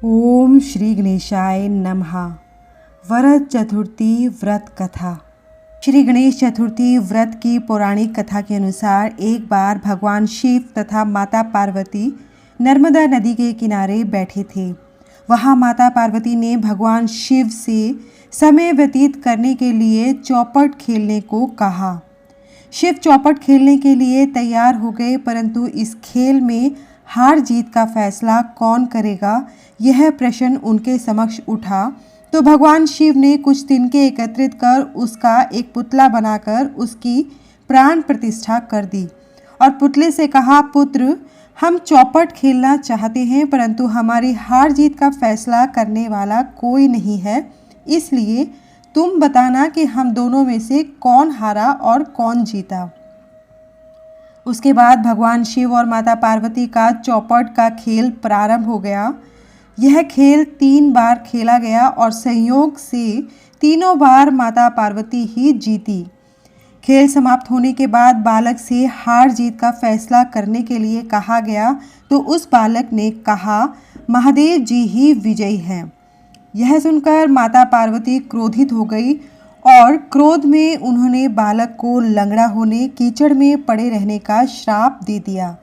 ओम श्री गणेशाय नमः। वरद चतुर्थी व्रत कथा। श्री गणेश चतुर्थी व्रत की पौराणिक कथा के अनुसार एक बार भगवान शिव तथा माता पार्वती नर्मदा नदी के किनारे बैठे थे। वहां माता पार्वती ने भगवान शिव से समय व्यतीत करने के लिए चौपट खेलने को कहा। शिव चौपट खेलने के लिए तैयार हो गए, परंतु इस खेल में हार जीत का फैसला कौन करेगा, यह प्रश्न उनके समक्ष उठा। तो भगवान शिव ने कुछ तिनके एकत्रित कर उसका एक पुतला बनाकर उसकी प्राण प्रतिष्ठा कर दी और पुतले से कहा, पुत्र, हम चौपट खेलना चाहते हैं, परंतु हमारी हार जीत का फैसला करने वाला कोई नहीं है, इसलिए तुम बताना कि हम दोनों में से कौन हारा और कौन जीता। उसके बाद भगवान शिव और माता पार्वती का चौपट का खेल प्रारंभ हो गया। यह खेल 3 बार खेला गया और संयोग से तीनों बार माता पार्वती ही जीती। खेल समाप्त होने के बाद बालक से हार जीत का फैसला करने के लिए कहा गया, तो उस बालक ने कहा, महादेव जी ही विजयी हैं। यह सुनकर माता पार्वती क्रोधित हो गई और क्रोध में उन्होंने बालक को लंगड़ा होने, कीचड़ में पड़े रहने का श्राप दे दिया।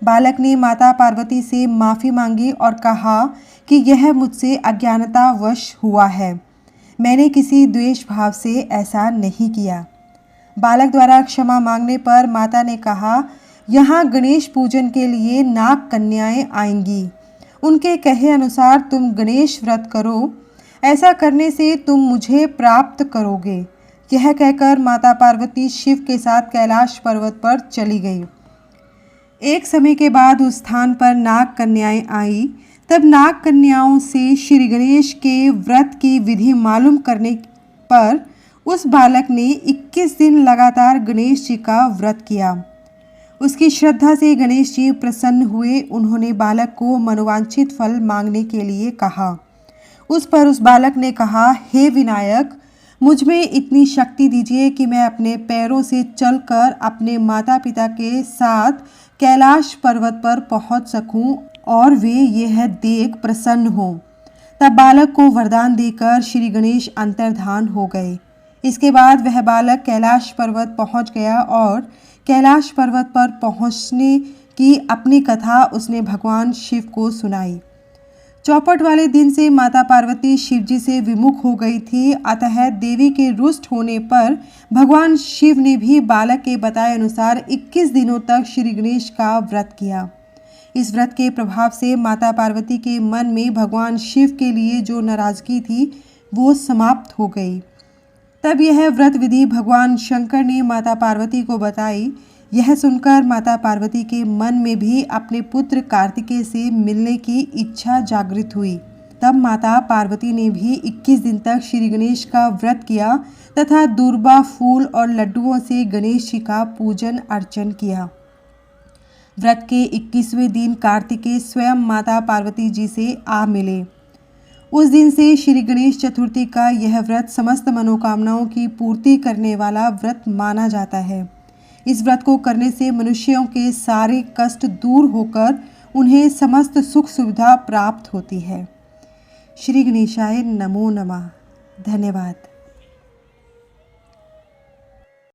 बालक ने माता पार्वती से माफ़ी मांगी और कहा कि यह मुझसे अज्ञानतावश हुआ है, मैंने किसी द्वेष भाव से ऐसा नहीं किया। बालक द्वारा क्षमा मांगने पर माता ने कहा, यहाँ गणेश पूजन के लिए नाग कन्याएं आएंगी, उनके कहे अनुसार तुम गणेश व्रत करो, ऐसा करने से तुम मुझे प्राप्त करोगे। यह कहकर माता पार्वती शिव के साथ कैलाश पर्वत पर चली गई। एक समय के बाद उस स्थान पर नाग कन्याएं आई। तब नाग कन्याओं से श्री गणेश के व्रत की विधि मालूम करने पर उस बालक ने 21 दिन लगातार गणेश जी का व्रत किया। उसकी श्रद्धा से गणेश जी प्रसन्न हुए। उन्होंने बालक को मनोवांछित फल मांगने के लिए कहा। उस पर उस बालक ने कहा, हे विनायक, मुझ में इतनी शक्ति दीजिए कि मैं अपने पैरों से चलकर अपने माता पिता के साथ कैलाश पर्वत पर पहुंच सकूं और वे यह देख प्रसन्न हों। तब बालक को वरदान देकर श्री गणेश अंतर्धान हो गए। इसके बाद वह बालक कैलाश पर्वत पहुंच गया और कैलाश पर्वत पर पहुंचने की अपनी कथा उसने भगवान शिव को सुनाई। चौपट वाले दिन से माता पार्वती शिवजी से विमुख हो गई थी, अतः देवी के रुष्ट होने पर भगवान शिव ने भी बालक के बताए अनुसार 21 दिनों तक श्री गणेश का व्रत किया। इस व्रत के प्रभाव से माता पार्वती के मन में भगवान शिव के लिए जो नाराजगी थी वो समाप्त हो गई। तब यह व्रत विधि भगवान शंकर ने माता पार्वती को बताई। यह सुनकर माता पार्वती के मन में भी अपने पुत्र कार्तिकेय से मिलने की इच्छा जागृत हुई। तब माता पार्वती ने भी 21 दिन तक श्री गणेश का व्रत किया तथा दूर्बा, फूल और लड्डुओं से गणेश जी का पूजन अर्चन किया। व्रत के 21वें दिन कार्तिकेय स्वयं माता पार्वती जी से आ मिले। उस दिन से श्री गणेश चतुर्थी का यह व्रत समस्त मनोकामनाओं की पूर्ति करने वाला व्रत माना जाता है। इस व्रत को करने से मनुष्यों के सारे कष्ट दूर होकर उन्हें समस्त सुख सुविधा प्राप्त होती है। श्री गणेशाय नमो नमः। धन्यवाद।